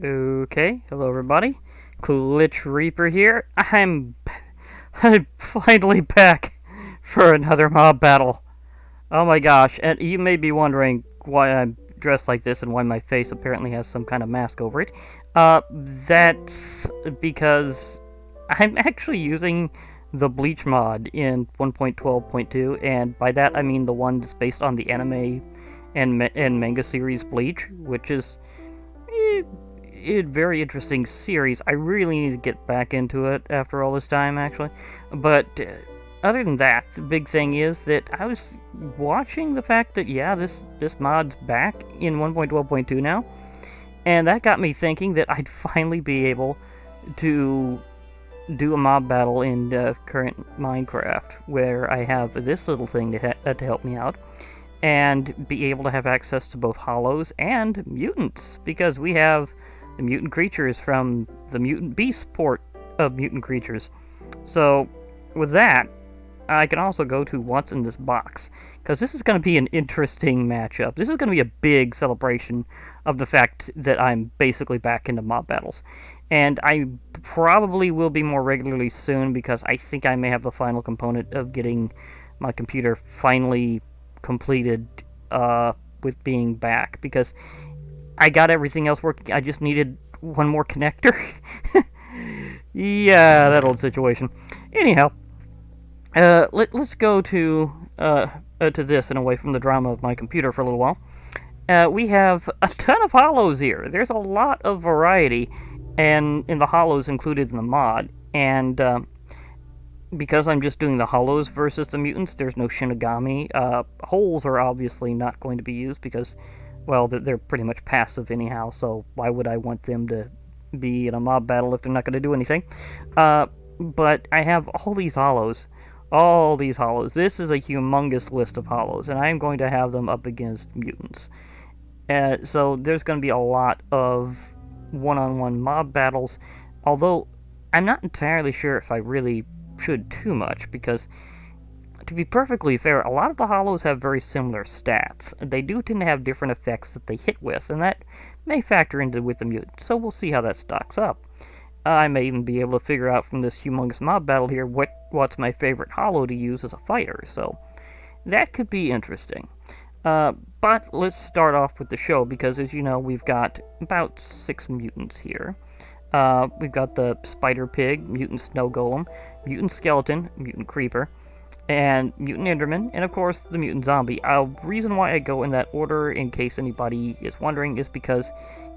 Okay, hello everybody. Glitch Reaper here. I'm finally back for another mob battle. Oh my gosh, and you may be wondering why I'm dressed like this and why my face apparently has some kind of mask over it. That's because I'm actually using the Bleach Mod in 1.12.2, and by that I mean the one that's based on the anime and manga series Bleach, which is eh, a very interesting series. I really need to get back into it after all this time, actually. But other than that, the big thing is that I was watching the fact that yeah, this mod's back in 1.12.2 now, and that got me thinking that I'd finally be able to do a mob battle in current Minecraft, where I have this little thing to help me out, and be able to have access to both hollows and mutants, because we have the mutant creatures from the Mutant Beasts port of mutant creatures. So, with that, I can also go to what's in this box, because this is going to be an interesting matchup. This is going to be a big celebration of the fact that I'm basically back into mob battles. And I probably will be more regularly soon, because I think I may have the final component of getting my computer finally completed with being back, because I got everything else working. I just needed one more connector. Yeah, that old situation. Anyhow, let's go to this and away from the drama of my computer for a little while. We have a ton of hollows here. There's a lot of variety, and in the hollows included in the mod. And because I'm just doing the hollows versus the mutants, there's no Shinigami. Holes are obviously not going to be used because, well, they're pretty much passive anyhow, so why would I want them to be in a mob battle if they're not going to do anything? But I have all these hollows. All these hollows. This is a humongous list of hollows, and I'm going to have them up against mutants. So there's going to be a lot of one-on-one mob battles, although I'm not entirely sure if I really should too much, because to be perfectly fair, a lot of the hollows have very similar stats. They do tend to have different effects that they hit with, and that may factor into with the mutants, so we'll see how that stocks up. I may even be able to figure out from this humongous mob battle here what's my favorite hollow to use as a fighter, so that could be interesting. But let's start off with the show, because as you know, we've got about 6 mutants here. We've got the Spider Pig, Mutant Snow Golem, Mutant Skeleton, Mutant Creeper, and Mutant Enderman, and of course the Mutant Zombie. Reason why I go in that order, in case anybody is wondering, is because,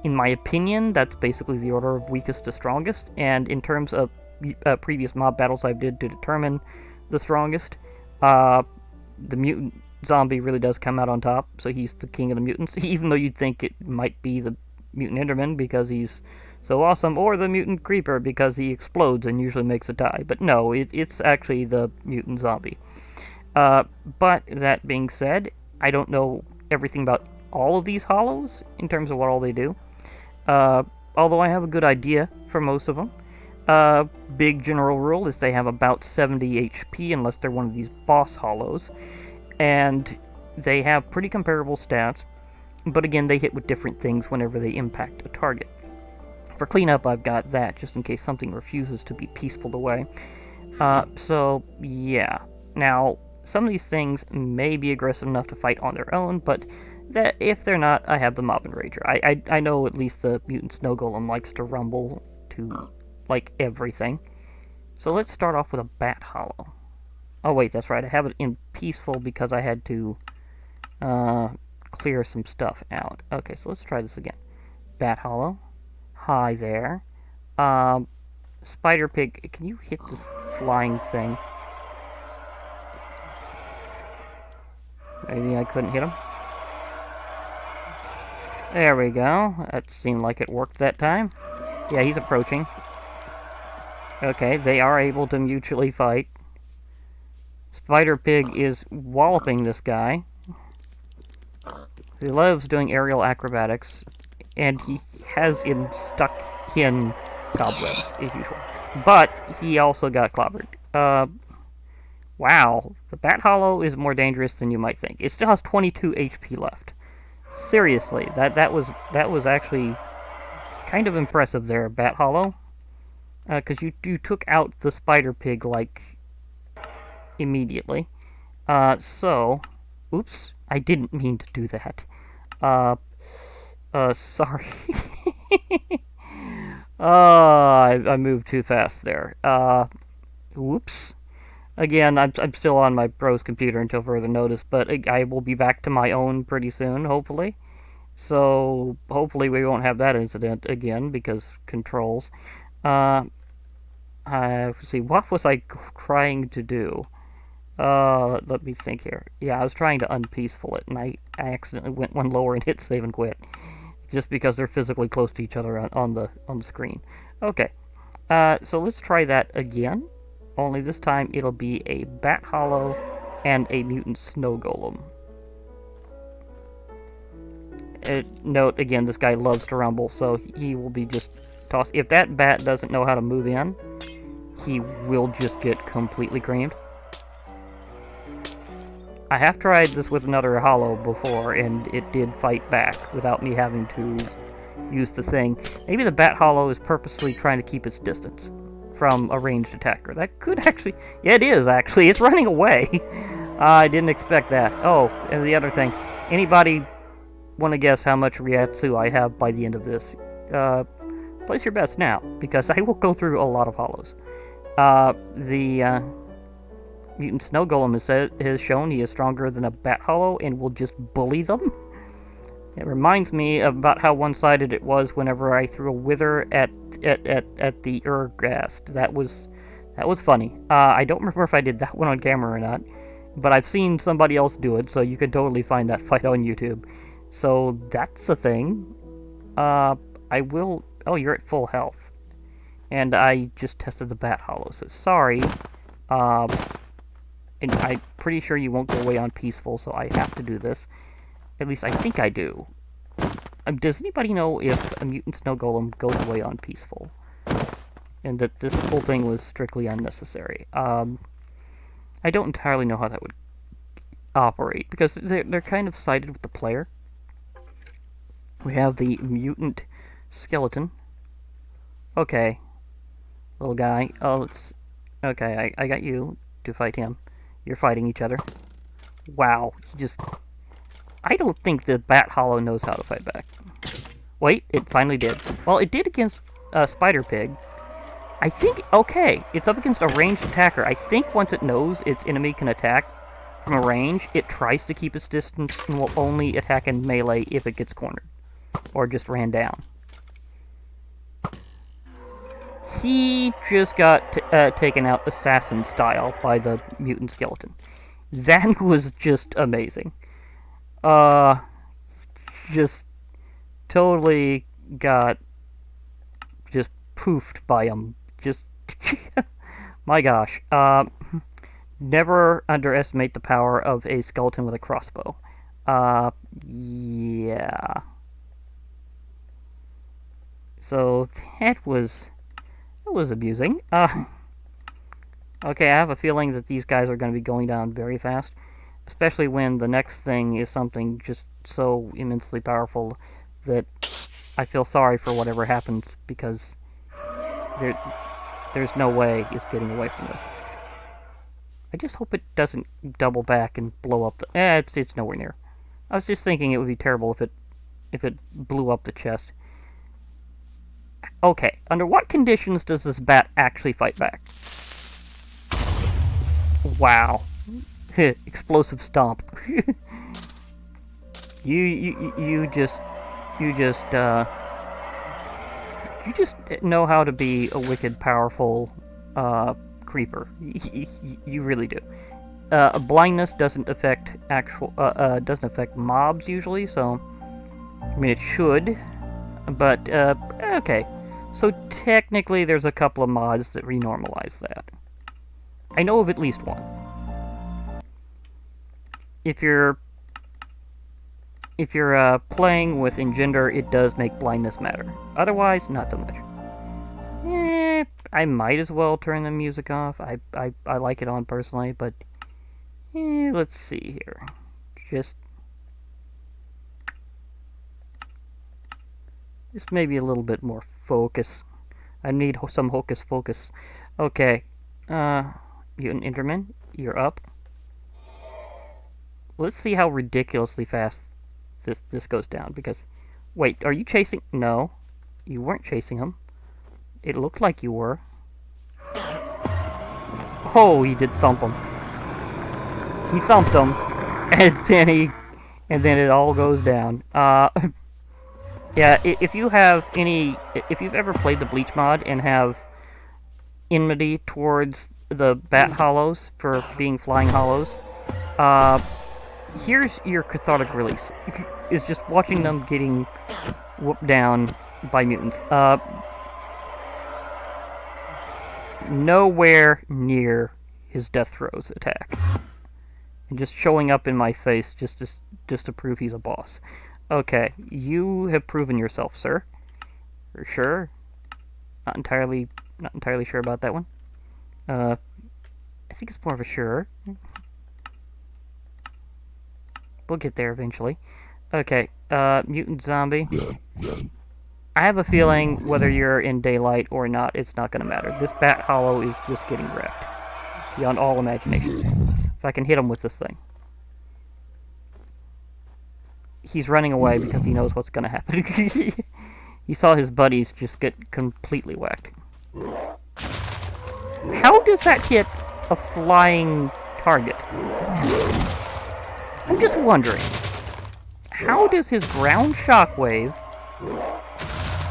in my opinion, that's basically the order of weakest to strongest, and in terms of previous mob battles I did to determine the strongest, the Mutant Zombie really does come out on top, so he's the king of the mutants, even though you'd think it might be the Mutant Enderman because he's so awesome, or the Mutant Creeper because he explodes and usually makes a die. But no, it's actually the Mutant Zombie. But that being said, I don't know everything about all of these hollows in terms of what all they do. Although I have a good idea for most of them. Big general rule is they have about 70 HP unless they're one of these boss hollows. And they have pretty comparable stats, but again, they hit with different things whenever they impact a target. For cleanup, I've got that, just in case something refuses to be peaceful away. So, yeah. Now, some of these things may be aggressive enough to fight on their own, but that if they're not, I have the Mob Enrager. I know at least the Mutant Snow Golem likes to rumble to, like, everything. So let's start off with a Bat Hollow. Oh wait, that's right, I have it in peaceful because I had to clear some stuff out. Okay, so let's try this again. Bat Hollow. Hi there. Spider Pig, can you hit this flying thing? Maybe I couldn't hit him. There we go. That seemed like it worked that time. Yeah, he's approaching. Okay, they are able to mutually fight. Spider Pig is walloping this guy. He loves doing aerial acrobatics, and he has him stuck in cobwebs, as usual. But he also got clobbered. Wow, the Bat Hollow is more dangerous than you might think. It still has 22 HP left. Seriously, that was actually kind of impressive there, Bat Hollow. Because you took out the spider pig, like, immediately. So, oops, I didn't mean to do that. Sorry. I moved too fast there. Whoops. Again, I'm still on my bro's computer until further notice, but I will be back to my own pretty soon, hopefully. So, hopefully we won't have that incident again, because controls. Let's see, what was I trying to do? Let me think here. Yeah, I was trying to unpeaceful it, and I accidentally went one lower and hit save and quit. Just because they're physically close to each other on the screen. Okay, so let's try that again. Only this time it'll be a Bat Hollow and a Mutant Snow Golem. Note, again, this guy loves to rumble, so he will be just tossed. If that bat doesn't know how to move in, he will just get completely creamed. I have tried this with another hollow before, and it did fight back without me having to use the thing. Maybe the Bat Hollow is purposely trying to keep its distance from a ranged attacker. That could actually... Yeah, it is, actually. It's running away. I didn't expect that. Oh, and the other thing. Anybody want to guess how much Ryatsu I have by the end of this? Place your bets now, because I will go through a lot of hollows. The Mutant Snow Golem has shown he is stronger than a Bat Hollow and will just bully them. It reminds me about how one-sided it was whenever I threw a Wither at the Urghast. That was funny. I don't remember if I did that one on camera or not, but I've seen somebody else do it, so you can totally find that fight on YouTube. So that's a thing. I will... Oh, you're at full health. And I just tested the Bat Hollow, so sorry. And I'm pretty sure you won't go away on peaceful, so I have to do this. At least I think I do. Does anybody know if a Mutant Snow Golem goes away on peaceful? And that this whole thing was strictly unnecessary. I don't entirely know how that would operate, because they're kind of sided with the player. We have the Mutant Skeleton. Okay. Little guy. Oh, let's... Okay, I got you to fight him. You're fighting each other. Wow. Just... I don't think the Bat Hollow knows how to fight back. Wait, it finally did. Well, it did against Spider Pig. I think... Okay, it's up against a ranged attacker. I think once it knows its enemy can attack from a range, it tries to keep its distance and will only attack in melee if it gets cornered. Or just ran down. He just got taken out assassin style by the Mutant Skeleton. That was just amazing. Just totally got just poofed by him. Just, my gosh. Never underestimate the power of a skeleton with a crossbow. Yeah. So that was amusing. Okay, I have a feeling that these guys are going to be going down very fast, especially when the next thing is something just so immensely powerful that I feel sorry for whatever happens, because there's no way it's getting away from this. I just hope it doesn't double back and blow up the... it's nowhere near. I was just thinking it would be terrible if it blew up the chest. Okay, under what conditions does this bat actually fight back? Wow. Explosive stomp. You just know how to be a wicked powerful creeper. You really do. Blindness doesn't affect mobs usually, so I mean it should, but okay. So technically, there's a couple of mods that renormalize that. I know of at least one. If you're playing with Engender, it does make blindness matter. Otherwise, not so much. I might as well turn the music off. I like it on personally, but let's see here. Just maybe a little bit more focus. I need some hocus focus. Okay. Mutant Enderman, you're up. Let's see how ridiculously fast this goes down, because... Wait, are you chasing... No. You weren't chasing him. It looked like you were. Oh, he did thump him. He thumped him, and then it all goes down. Yeah, if you've ever played the Bleach Mod and have enmity towards the bat hollows for being flying hollows, here's your cathartic release. It's just watching them getting whooped down by mutants. Nowhere near his death throes attack. And just showing up in my face just to prove he's a boss. Okay, you have proven yourself, sir. For sure. Not entirely sure about that one. I think it's more of a sure. We'll get there eventually. Okay, Mutant Zombie. I have a feeling whether you're in daylight or not, it's not going to matter. This bat hollow is just getting wrecked. Beyond all imagination. If I can hit him with this thing. He's running away because he knows what's going to happen. He saw his buddies just get completely whacked. How does that hit a flying target? I'm just wondering. How does his ground shockwave,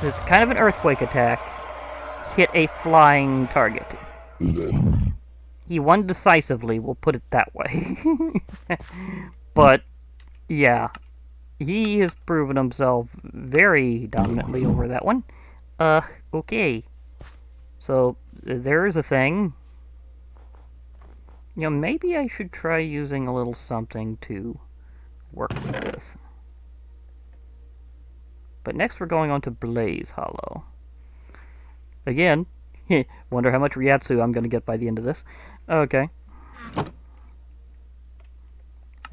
this kind of an earthquake attack, hit a flying target? He won decisively, we'll put it that way. But, yeah. He has proven himself very dominantly over that one. Okay. So, there is a thing. You know, maybe I should try using a little something to work with this. But next we're going on to Blaze Hollow. Again, wonder how much Ryatsu I'm going to get by the end of this. Okay.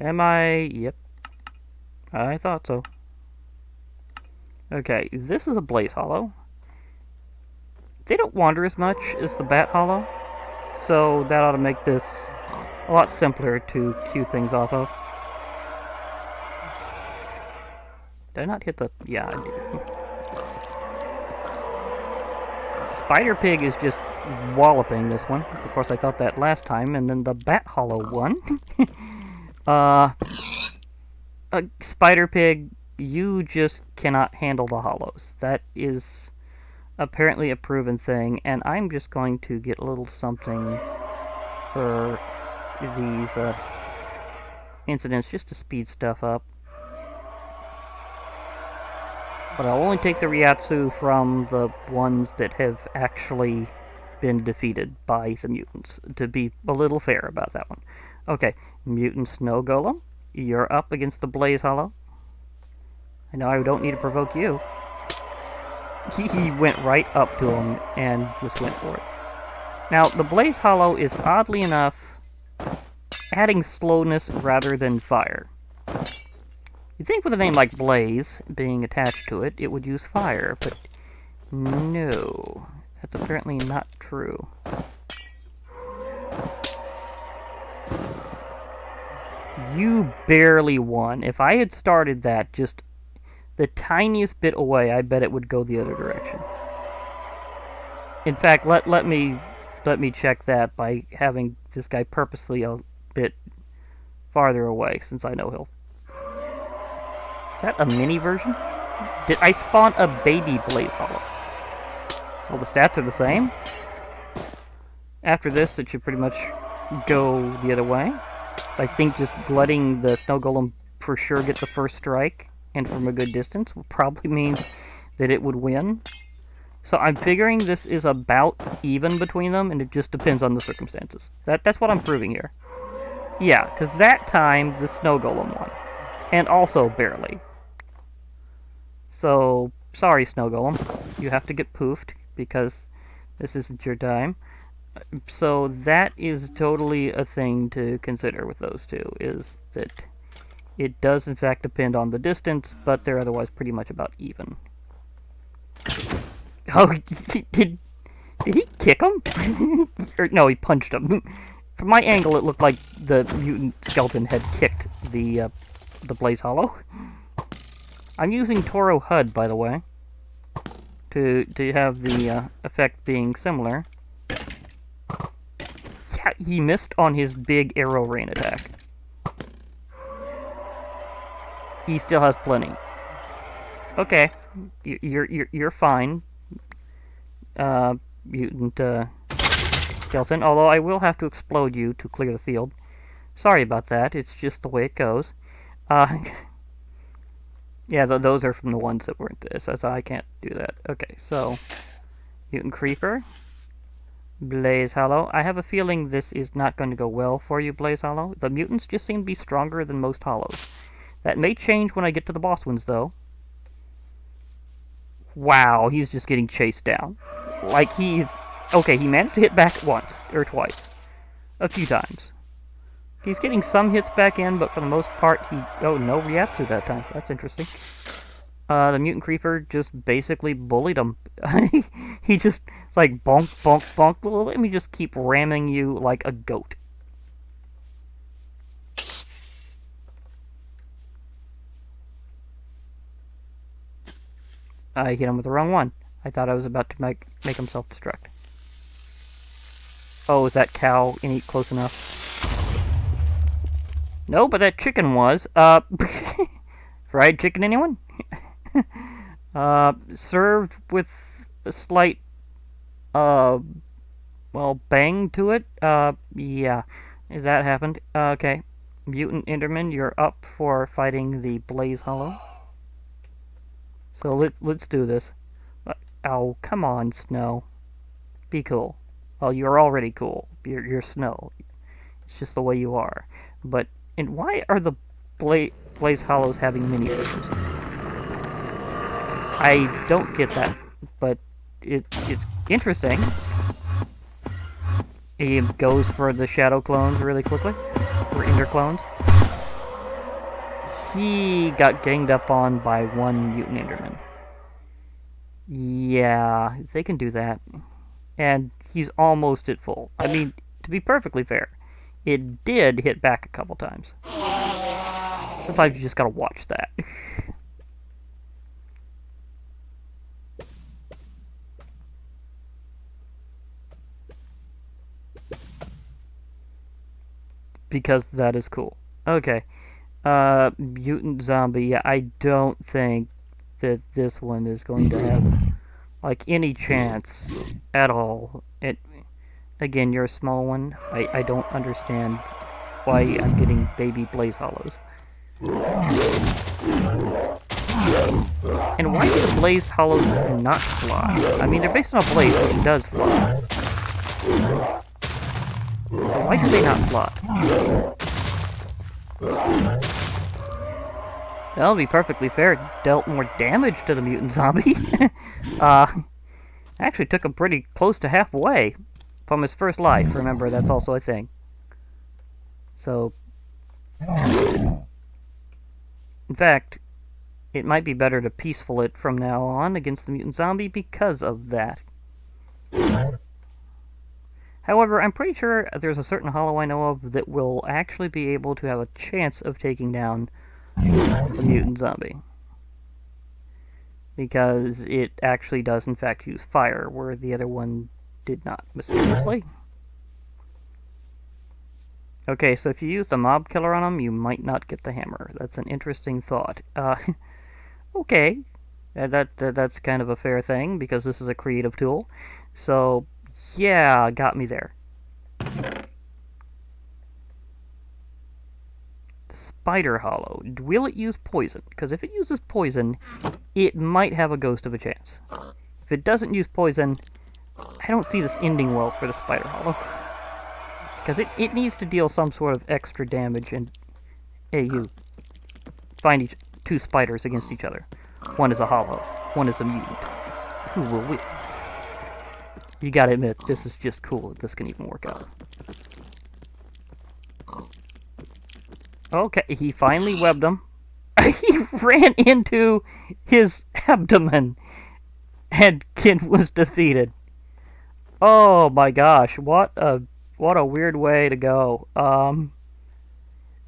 Am I... Yep. I thought so. Okay, this is a Blaze Hollow. They don't wander as much as the Bat Hollow, so that ought to make this a lot simpler to cue things off of. Did I not hit the... Yeah, I did. Spider Pig is just walloping this one. Of course, I thought that last time, and then the Bat Hollow won. Spider Pig, you just cannot handle the hollows. That is apparently a proven thing, and I'm just going to get a little something for these incidents just to speed stuff up. But I'll only take the Ryatsu from the ones that have actually been defeated by the mutants, to be a little fair about that one. Okay, Mutant Snow Golem. You're up against the Blaze Hollow. I know I don't need to provoke you. He went right up to him and just went for it. Now, the Blaze Hollow is oddly enough adding slowness rather than fire. You'd think with a name like Blaze being attached to it, it would use fire, but no. That's apparently not true. You barely won. If I had started that just the tiniest bit away, I bet it would go the other direction. In fact, let me check that by having this guy purposefully a bit farther away, since I know he'll... Is that a mini version? Did I spawn a baby Blaze Hollow? Well, the stats are the same. After this, it should pretty much go the other way. I think just letting the Snow Golem for sure get the first strike, and from a good distance, will probably mean that it would win. So I'm figuring this is about even between them, and it just depends on the circumstances. That's what I'm proving here. Yeah, because that time, the Snow Golem won. And also barely. So, sorry Snow Golem. You have to get poofed, because this isn't your time. So that is totally a thing to consider with those two, is that it does in fact depend on the distance, but they're otherwise pretty much about even. Oh, did he kick him? Or, no, he punched him. From my angle, it looked like the mutant skeleton had kicked the Blaze Hollow. I'm using Toro HUD, by the way, to have the effect being similar. Yeah, he missed on his big arrow rain attack. He still has plenty. Okay, you're fine, mutant skeleton. Although I will have to explode you to clear the field. Sorry about that. It's just the way it goes. Yeah, those are from the ones that weren't this, so I can't do that. Okay, so Mutant Creeper, Blaze Hollow. I have a feeling this is not going to go well for you, Blaze Hollow. The mutants just seem to be stronger than most hollows. That may change when I get to the boss ones, though. Wow, he's just getting chased down. Like he's... Okay, he managed to hit back once, or twice. A few times. He's getting some hits back in, but for the most part, he... Oh, no Ryatsu that time. That's interesting. The Mutant Creeper just basically bullied him. He just... It's like, bonk, bonk, bonk. Well, let me just keep ramming you like a goat. I hit him with the wrong one. I thought I was about to make him self-destruct. Oh, is that cow any close enough? No, but that chicken was. Fried chicken, anyone? Served with a slight, well, bang to it. Yeah, that happened. Okay. Mutant Enderman, you're up for fighting the Blaze Hollow. So let's do this. Oh, come on, Snow. Be cool. Well, you're already cool. You're Snow. It's just the way you are. But, and why are the Blaze Hollows having mini versions? I don't get that, but it's interesting. He goes for the shadow clones really quickly, or ender clones. He got ganged up on by one Mutant Enderman. Yeah, they can do that. And he's almost at full. I mean, to be perfectly fair, it did hit back a couple times. Sometimes you just gotta watch that. Because that is cool. Okay. Mutant Zombie. Yeah, I don't think that this one is going to have, like, any chance at all. Again, you're a small one. I don't understand why I'm getting baby Blaze Hollows. And why do the Blaze Hollows not fly? I mean, they're based on a blaze, which does fly. So why do they not fly? Well, to be perfectly fair, it dealt more damage to the Mutant Zombie. Actually took him pretty close to halfway from his first life. Remember, that's also a thing. So, in fact, it might be better to peaceful it from now on against the Mutant Zombie because of that. However, I'm pretty sure there's a certain hollow I know of that will actually be able to have a chance of taking down the Mutant Zombie. Because it actually does, in fact, use fire, where the other one did not, mysteriously. Okay, so if you use the mob killer on him, you might not get the hammer. That's an interesting thought. Okay. That's kind of a fair thing, because this is a creative tool. So, yeah, got me there. Spider Hollow. Will it use poison? Because if it uses poison, it might have a ghost of a chance. If it doesn't use poison, I don't see this ending well for the Spider Hollow. Because it needs to deal some sort of extra damage, and hey, you find two spiders against each other. One is a hollow, one is a mutant. Who will win? You gotta admit, this is just cool that this can even work out. Okay, he finally webbed him. He ran into his abdomen. and Kin was defeated. Oh my gosh, what a weird way to go.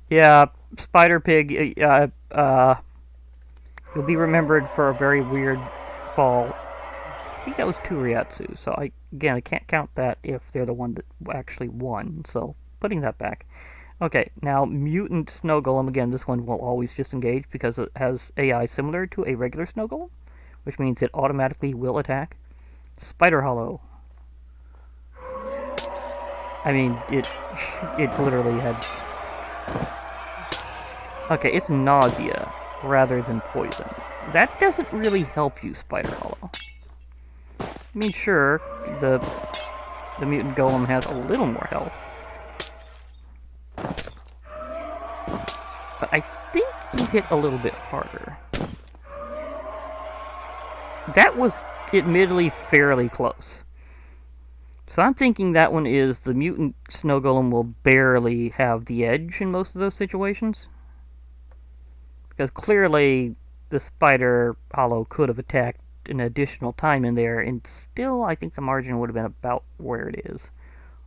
Yeah, Spider Pig, you'll be remembered for a very weird fall. I think that was 2 Ryatsu, so I can't count that if they're the one that actually won, so putting that back. Okay, now Mutant Snow Golem, again, this one will always just engage because it has AI similar to a regular Snow Golem, which means it automatically will attack. Spider Hollow. I mean, it literally had... Okay, it's nausea rather than poison. That doesn't really help you, Spider Hollow. I mean, sure, the Mutant Golem has a little more health. But I think you hit a little bit harder. That was admittedly fairly close. So I'm thinking that one is the Mutant Snow Golem will barely have the edge in most of those situations. Because clearly the Spider Hollow could have attacked an additional time in there, and still I think the margin would have been about where it is.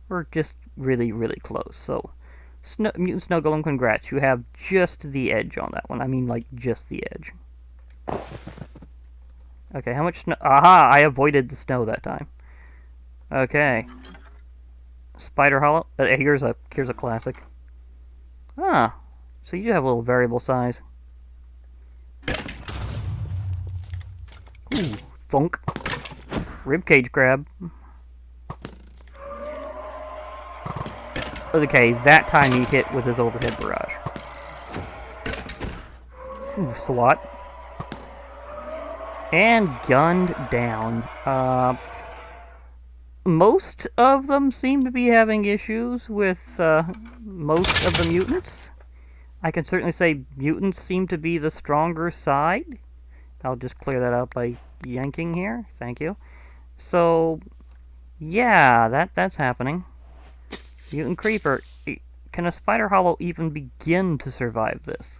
Or just really, really close. So, Mutant Snow Golem, congrats. You have just the edge on that one. I mean, like, just the edge. Okay, how much snow? Aha! I avoided the snow that time. Okay. Spider Hollow. Here's a classic. Ah, so you have a little variable size. Ooh, thunk. Ribcage grab. Okay, that time he hit with his overhead barrage. Ooh, swat. And gunned down. Most of them seem to be having issues with most of the mutants. I can certainly say mutants seem to be the stronger side. I'll just clear that out by yanking here. Thank you. So, yeah, that's happening. Mutant Creeper. Can a Spider Hollow even begin to survive this?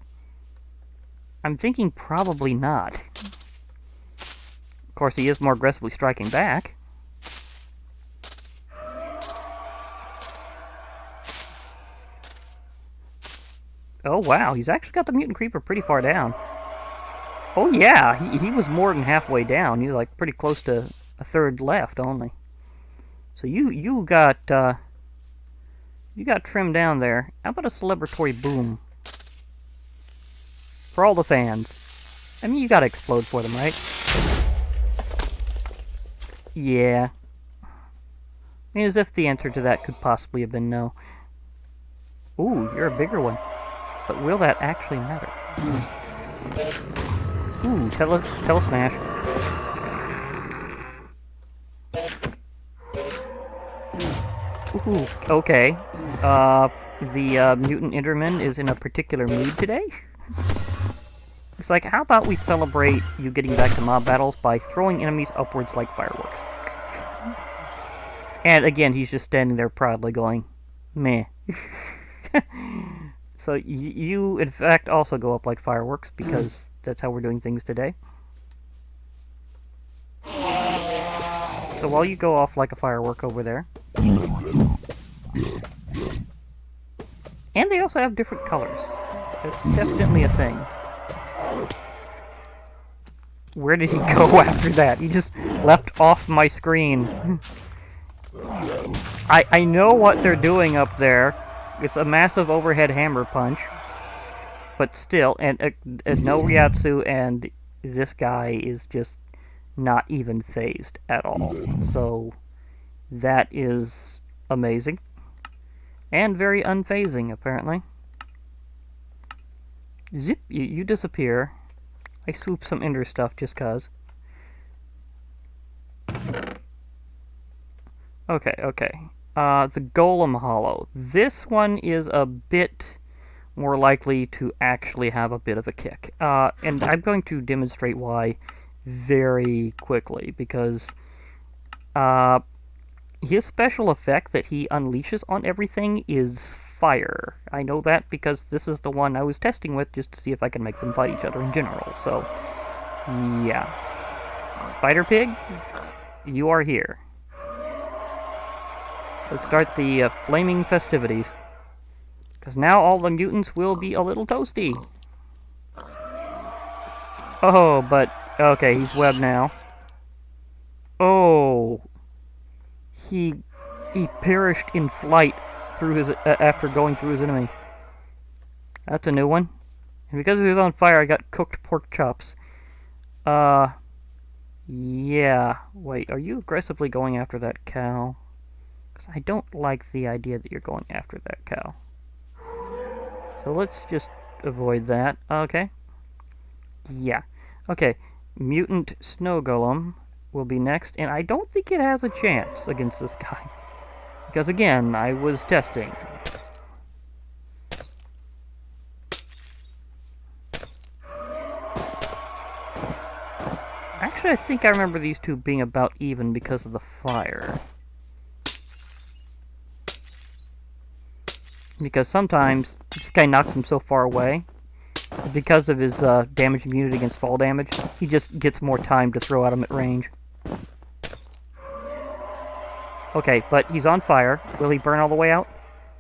I'm thinking probably not. Of course, he is more aggressively striking back. Oh, wow, he's actually got the Mutant Creeper pretty far down. Oh, yeah, he was more than halfway down. He was, like, pretty close to a third left, only. So you got trimmed down there. How about a celebratory boom? For all the fans. I mean, you gotta explode for them, right? Yeah. I mean, as if the answer to that could possibly have been no. Ooh, you're a bigger one. But will that actually matter? Ooh, telesmash. Ooh, okay. The Mutant Enderman is in a particular mood today. It's like, how about we celebrate you getting back to mob battles by throwing enemies upwards like fireworks? And again, he's just standing there proudly going, meh. So you, in fact, also go up like fireworks, because that's how we're doing things today. So while you go off like a firework over there. And they also have different colors. It's definitely a thing. Where did he go after that? He just leapt off my screen. I know what they're doing up there. It's a massive overhead hammer punch. But still, and no Ryatsu, and this guy is just not even phased at all. So that is amazing. And very unfazing, apparently. Zip, you disappear. I swoop some Ender stuff just cuz. Okay. The Golem Hollow. This one is a bit more likely to actually have a bit of a kick. And I'm going to demonstrate why very quickly, because his special effect that he unleashes on everything is fire. I know that because this is the one I was testing with just to see if I can make them fight each other in general. So, yeah. Spider Pig, you are here. Let's start the flaming festivities. Because now all the mutants will be a little toasty. Oh, but... Okay, he's webbed now. Oh... He perished in flight through his after going through his enemy. That's a new one. And because he was on fire, I got cooked pork chops. Yeah. Wait, are you aggressively going after that cow? Because I don't like the idea that you're going after that cow. So let's just avoid that. Okay. Yeah. Okay. Mutant Snow Golem will be next, and I don't think it has a chance against this guy. Because again, I was testing. Actually, I think I remember these two being about even because of the fire. Because sometimes this guy knocks him so far away, because of his damage immunity against fall damage, he just gets more time to throw at him at range. Okay, but he's on fire. Will he burn all the way out?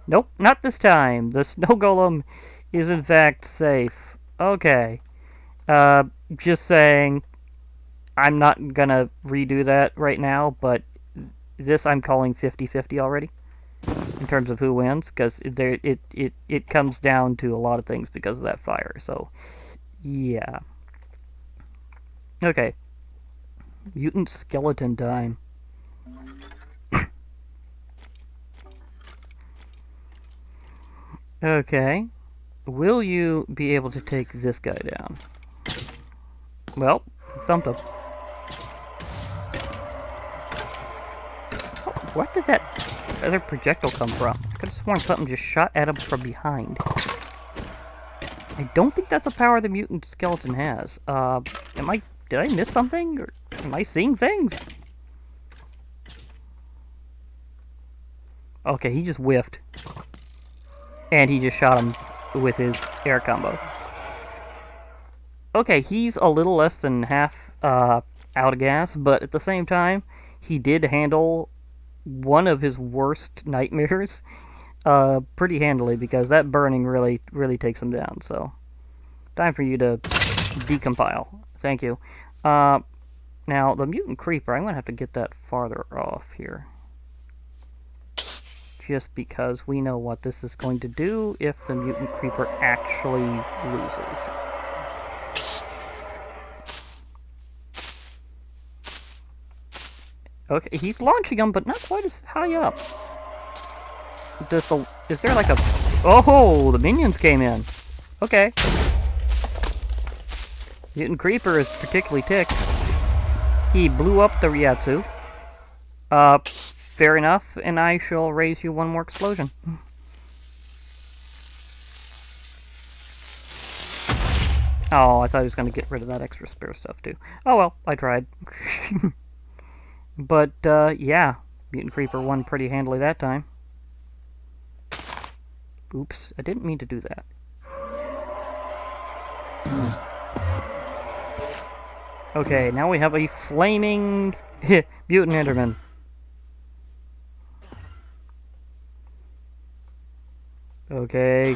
Nope, not this time. The snow golem is in fact safe. Okay. Just saying, I'm not gonna redo that right now, but this I'm calling 50-50 already. In terms of who wins, because it comes down to a lot of things because of that fire, so yeah. Okay. Mutant Skeleton time. Okay. Will you be able to take this guy down? Well, thumped him. Oh, where did that other projectile come from? I could have sworn something just shot at him from behind. I don't think that's a power the Mutant Skeleton has. Did I miss something? Or am I seeing things? Okay, he just whiffed. And he just shot him with his air combo. Okay, he's a little less than half out of gas, but at the same time, he did handle one of his worst nightmares pretty handily, because that burning really takes him down. So, time for you to decompile. Thank you. Now, the Mutant Creeper, I'm going to have to get that farther off here. Just because we know what this is going to do if the Mutant Creeper actually loses. Okay, he's launching them, but not quite as high up. Is there like a... Oh, the minions came in. Okay. Mutant Creeper is particularly ticked. He blew up the Ryatsu. Fair enough, and I shall raise you one more explosion. Oh, I thought he was going to get rid of that extra spare stuff, too. Oh well, I tried. But, yeah. Mutant Creeper won pretty handily that time. Oops, I didn't mean to do that. Okay, now we have a flaming Mutant Enderman. Okay,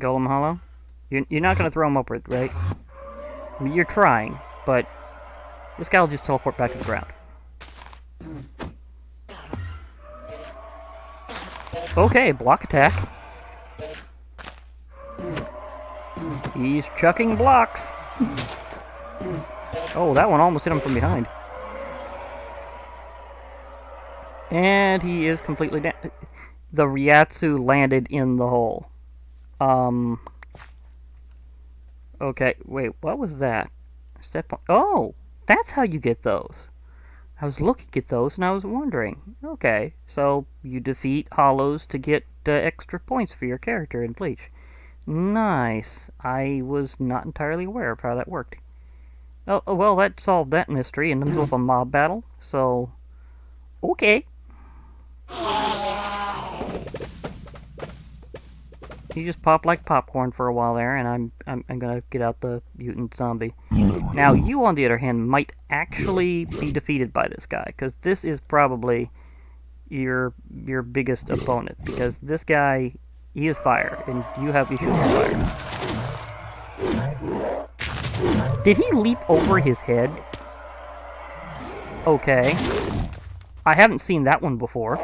Golem Hollow. You're not going to throw him upward, right? I mean, you're trying, but this guy will just teleport back to the ground. Okay, block attack. He's chucking blocks. Oh, that one almost hit him from behind. And he is completely down. The Ryatsu landed in the hole. Okay, wait, what was that? Step on... Oh, that's how you get those. I was looking at those and I was wondering. Okay, so you defeat hollows to get extra points for your character in Bleach. Nice. I was not entirely aware of how that worked. Oh, well, that solved that mystery in the middle of a mob battle, so... Okay. he just popped like popcorn for a while there, and I'm gonna get out the Mutant Zombie. Now, you, on the other hand, might actually be defeated by this guy, because this is probably your biggest opponent, because this guy, he is fire, and you have issues with fire. Did he leap over his head? Okay. I haven't seen that one before.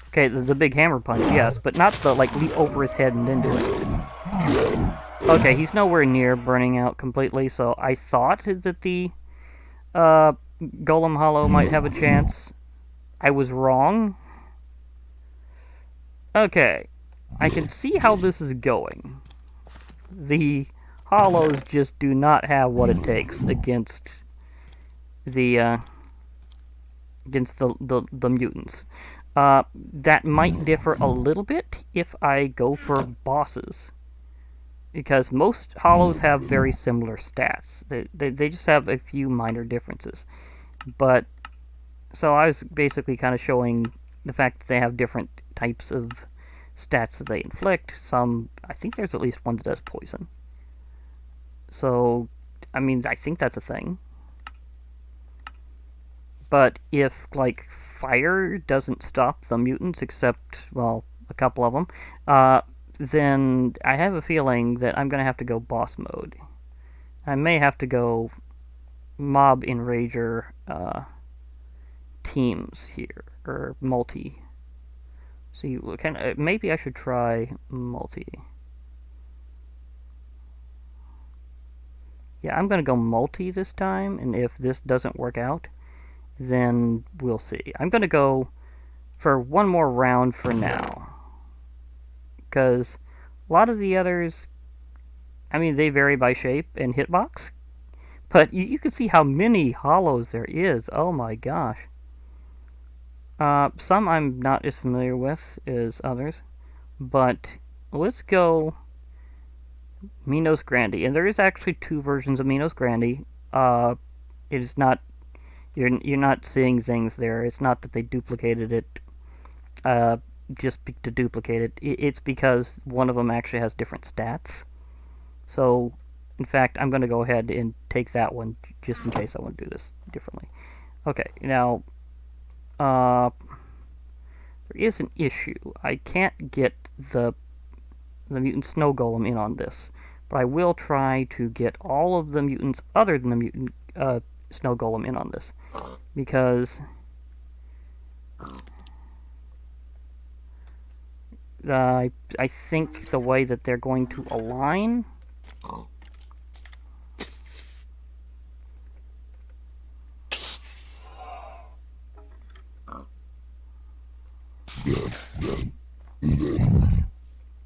Okay, the big hammer punch, yes, but not the, like, leap over his head and then do it. Okay, he's nowhere near burning out completely, so I thought that the Golem Hollow might have a chance. I was wrong. Okay, I can see how this is going. The Hollows just do not have what it takes against the mutants. That might differ a little bit if I go for bosses, because most Hollows have very similar stats. They just have a few minor differences. But so I was basically kind of showing the fact that they have different types of stats that they inflict. Some, I think there's at least one that does poison. So, I mean, I think that's a thing. But if, like, fire doesn't stop the mutants, except, well, a couple of them, then I have a feeling that I'm going to have to go boss mode. I may have to go mob enrager teams here, or multi. See, maybe I should try multi. Yeah, I'm going to go multi this time, and if this doesn't work out, then we'll see. I'm going to go for one more round for now, because a lot of the others, I mean, they vary by shape and hitbox, but you can see how many hollows there is. Oh my gosh. Some I'm not as familiar with as others, but let's go Minos Grande, and there is actually two versions of Minos Grande. It is not, you're not seeing things there. It's not that they duplicated it just to duplicate it. It's because one of them actually has different stats. So, in fact, I'm going to go ahead and take that one just in case I want to do this differently. Okay, now there is an issue. I can't get the mutant snow golem in on this, but I will try to get all of the mutants other than the mutant snow golem in on this, because I think the way that they're going to align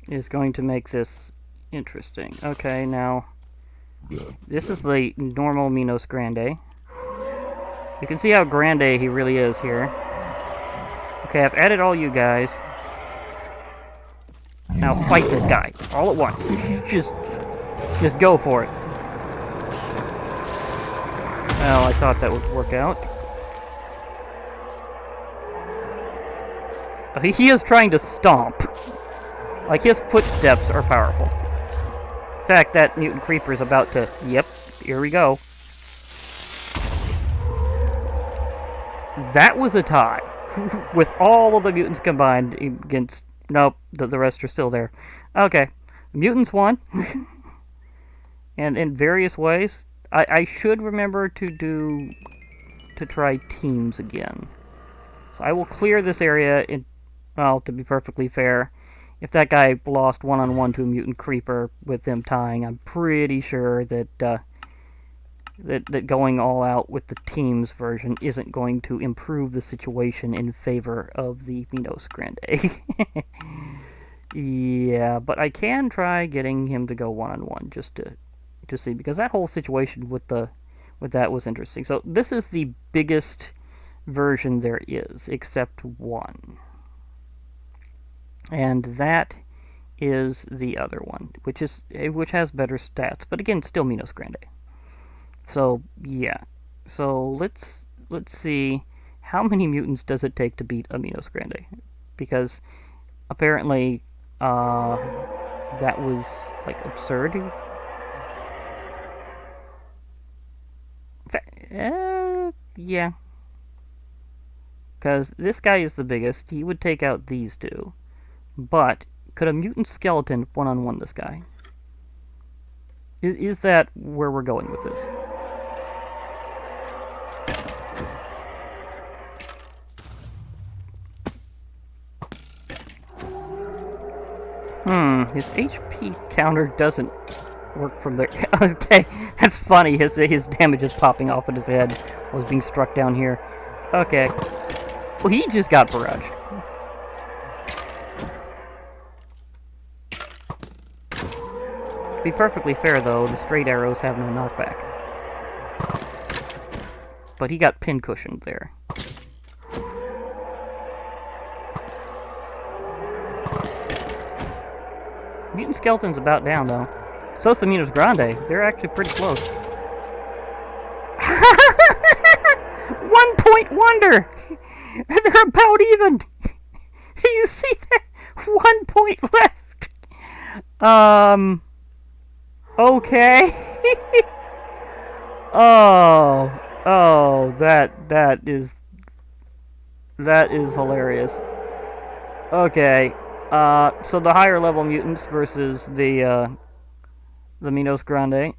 is going to make this interesting. Okay, now this is the normal Minos Grande. You can see how Grande he really is here. Okay, I've added all you guys. Now fight this guy all at once. just go for it. Well, I thought that would work out. He is trying to stomp. Like, his footsteps are powerful. In fact, that Mutant Creeper is about to... Yep, here we go. That was a tie. With all of the mutants combined against... Nope, the rest are still there. Okay, mutants won. And in various ways. I should remember to try teams again. So I will clear this area in... Well, to be perfectly fair, if that guy lost one-on-one to a Mutant Creeper with them tying, I'm pretty sure that that going all out with the teams version isn't going to improve the situation in favor of the Minos Grande. Yeah, but I can try getting him to go one-on-one just to see, because that whole situation with that was interesting. So this is the biggest version there is, except one. And that is the other one, which has better stats, but again, still Minos Grande. So yeah, so let's see how many mutants does it take to beat a Minos Grande, because apparently Uh, that was, like, absurd. Yeah. Because this guy is the biggest. He would take out these two. But, could a mutant skeleton one-on-one this guy? Is that where we're going with this? His HP counter doesn't work from there. Okay, that's funny. His damage is popping off at his head while he's being struck down here. Okay. Well, he just got barraged. To be perfectly fair, though, the straight arrows have no knockback. But he got pin-cushioned there. Mutant Skeleton's about down, though. So's the Minos Grande. They're actually pretty close. 1 point wonder! They're about even! You see that? 1 point left! Okay. That is hilarious. Okay. So the higher level mutants versus the Minos Grande,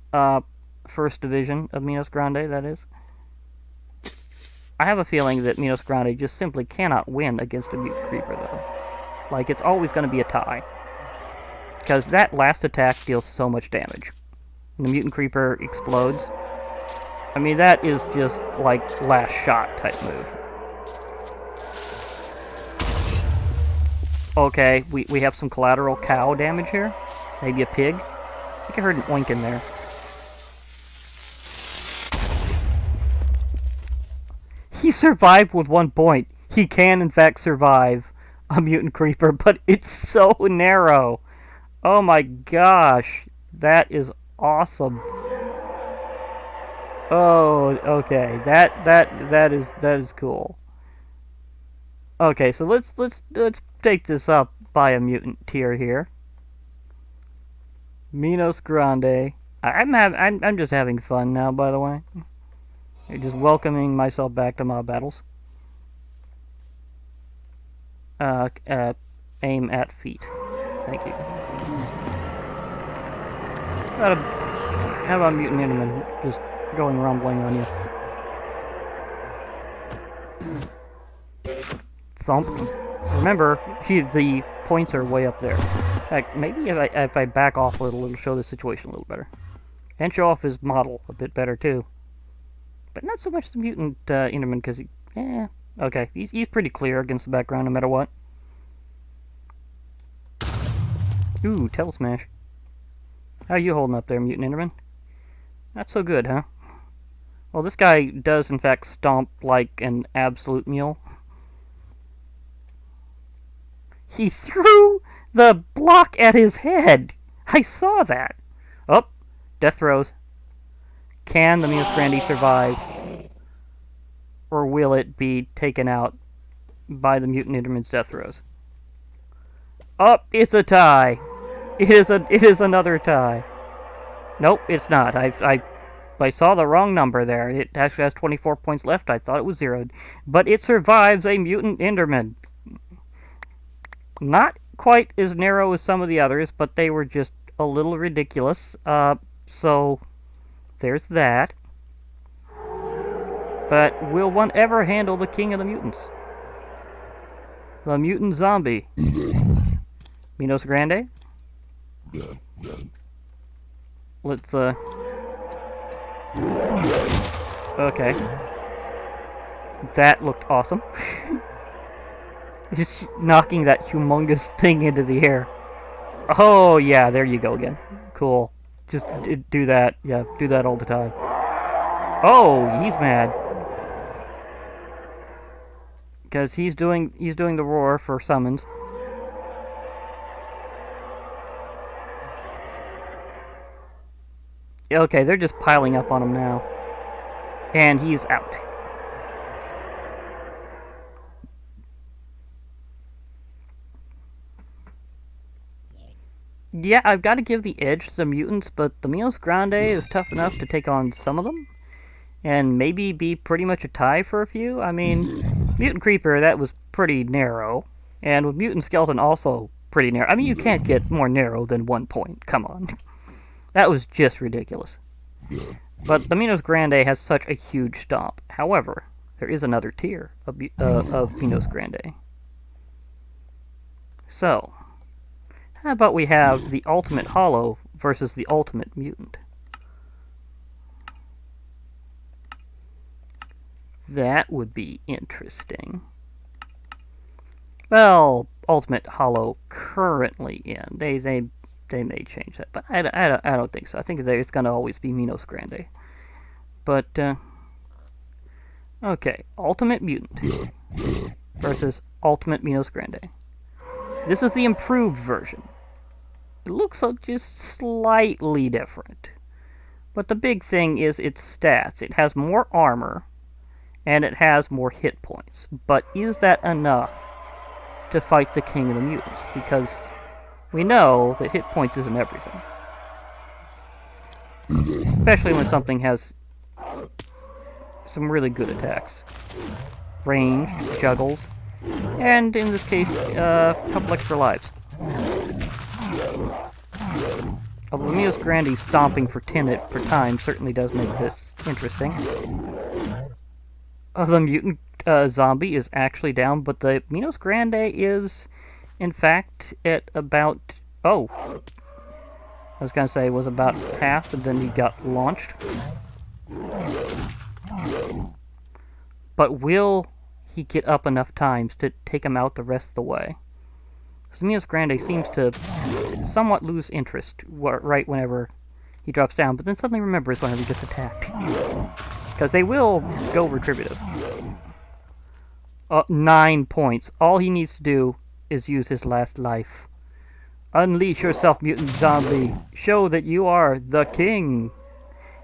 first division of Minos Grande, that is. I have a feeling that Minos Grande just simply cannot win against a Mutant Creeper, though. Like, it's always going to be a tie. Because that last attack deals so much damage. And the Mutant Creeper explodes. I mean, that is just, like, last shot type move. Okay, we have some collateral cow damage here. Maybe a pig. I think I heard an oink in there. He survived with 1 point. He can, in fact, survive a Mutant Creeper, but it's so narrow. Oh my gosh. That is awesome. Oh, okay. That is cool. Okay, so let's take this up by a mutant tier here. Minos Grande. I'm just having fun now, by the way. I'm just welcoming myself back to mob battles. Aim at feet. Thank you. How about Mutant Enderman just going rumbling on you? Thump. Remember, the points are way up there. In fact, maybe if I back off a little, it'll show the situation a little better. And show off his model a bit better, too. But not so much the Mutant Enderman, because okay. He's pretty clear against the background no matter what. Ooh, Tail Smash. How are you holding up there, Mutant Enderman? Not so good, huh? Well, this guy does, in fact, stomp like an absolute mule. He threw the block at his head! I saw that! Oh, death throws. Can the Minos Grande survive? Or will it be taken out by the Mutant Enderman's death throws? Oh, it's a tie! It is another tie. Nope, it's not. I saw the wrong number there. It actually has 24 points left. I thought it was zeroed. But it survives a Mutant Enderman. Not quite as narrow as some of the others, but they were just a little ridiculous. So, there's that. But will one ever handle the King of the Mutants? The Mutant Zombie. Minos Grande? Let's, okay. That looked awesome. Just knocking that humongous thing into the air. Oh, yeah, there you go again. Cool. Just do that. Yeah, do that all the time. Oh, he's mad. Because he's doing the roar for summons. Okay, they're just piling up on him now. And he's out. Yeah, I've got to give the edge to the mutants, but the Minos Grande is tough enough to take on some of them, and maybe be pretty much a tie for a few. I mean, Mutant Creeper, that was pretty narrow, and with Mutant Skeleton also pretty narrow. I mean, you can't get more narrow than 1 point. Come on. That was just ridiculous. But the Minos Grande has such a huge stomp. However, there is another tier of Minos Grande. So, how about we have the Ultimate Hollow versus the Ultimate Mutant? That would be interesting. Well, Ultimate Hollow currently in. They may change that, but I don't think so. I think it's going to always be Minos Grande. But, okay, Ultimate Mutant versus Ultimate Minos Grande. This is the improved version. It looks just slightly different. But the big thing is its stats. It has more armor, and it has more hit points. But is that enough to fight the King of the Mutants? Because we know that hit points isn't everything. Especially when something has some really good attacks. Ranged, juggles, and in this case, a couple extra lives. Although Minos Grande stomping for 10 per time certainly does make this interesting. The Mutant Zombie is actually down, but the Minos Grande is, in fact, at about... Oh! I was going to say it was about half, and then he got launched. But will he get up enough times to take him out the rest of the way? So Minos Grande seems to somewhat lose interest right whenever he drops down, but then suddenly remembers whenever he gets attacked. Because they will go retributive. 9 points. All he needs to do is use his last life. Unleash yourself, Mutant Zombie. Show that you are the king.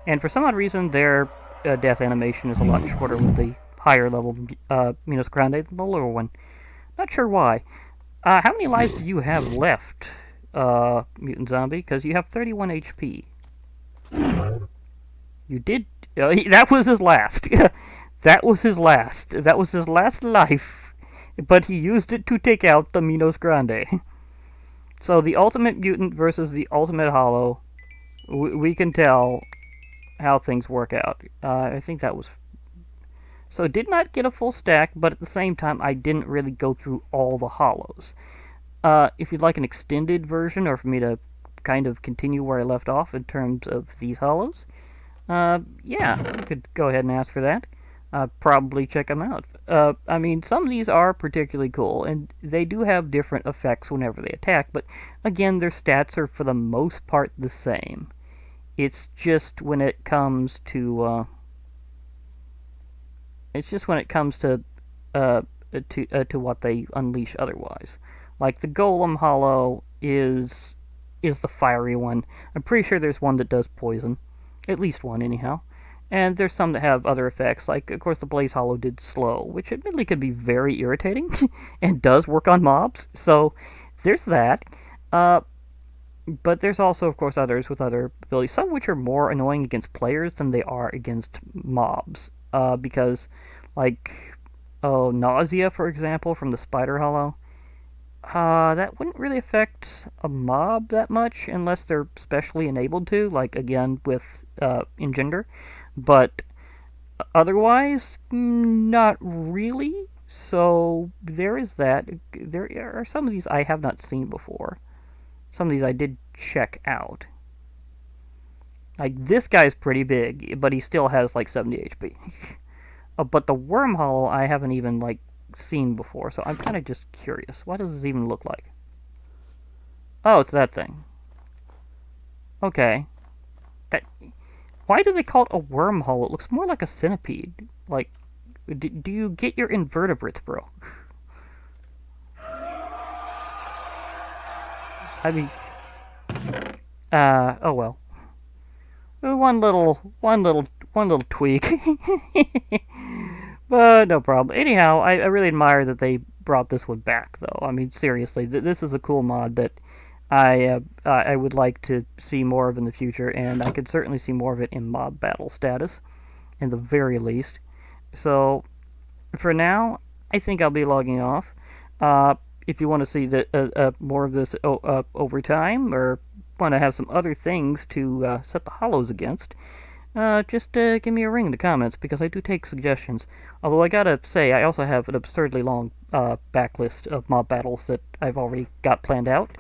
And for some odd reason, their death animation is a lot shorter with the higher level Minos Grande than the lower one. Not sure why. How many lives do you have left, Mutant Zombie? Because you have 31 HP. You did... that was his last. That was his last. That was his last life. But he used it to take out the Minos Grande. So the Ultimate Mutant versus the Ultimate Hollow. We can tell how things work out. I think that was... So did not get a full stack, but at the same time, I didn't really go through all the hollows. If you'd like an extended version, or for me to kind of continue where I left off in terms of these hollows, yeah, you could go ahead and ask for that. Probably check them out. I mean, some of these are particularly cool, and they do have different effects whenever they attack, but again, their stats are for the most part the same. It's just when it comes to... to what they unleash otherwise. Like the Golem Hollow is the fiery one. I'm pretty sure there's one that does poison. At least one, anyhow. And there's some that have other effects, like, of course, the Blaze Hollow did slow, which admittedly could be very irritating, and does work on mobs, so there's that. But there's also, of course, others with other abilities, some which are more annoying against players than they are against mobs. Because, like, Nausea, for example, from the Spider Hollow, that wouldn't really affect a mob that much unless they're specially enabled to, like, again, with Engender. But otherwise, not really. So there is that. There are some of these I have not seen before. Some of these I did check out. Like, this guy's pretty big, but he still has, like, 70 HP. But the Wormhole I haven't even, like, seen before, so I'm kind of just curious. What does this even look like? Oh, it's that thing. Okay. Why do they call it a wormhole? It looks more like a centipede. Like, do you get your invertebrates, bro? I mean... oh well. One little tweak. But no problem. Anyhow, I really admire that they brought this one back, though. I mean, seriously, this is a cool mod that I would like to see more of in the future, and I could certainly see more of it in mob battle status, in the very least. So for now, I think I'll be logging off. If you want to see more of this over time, or want to have some other things to set the hollows against, just give me a ring in the comments, because I do take suggestions. Although I gotta say, I also have an absurdly long backlist of mob battles that I've already got planned out.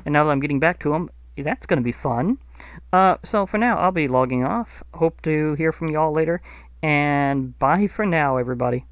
And now that I'm getting back to them, that's going to be fun. So for now, I'll be logging off. Hope to hear from y'all later. And bye for now, everybody.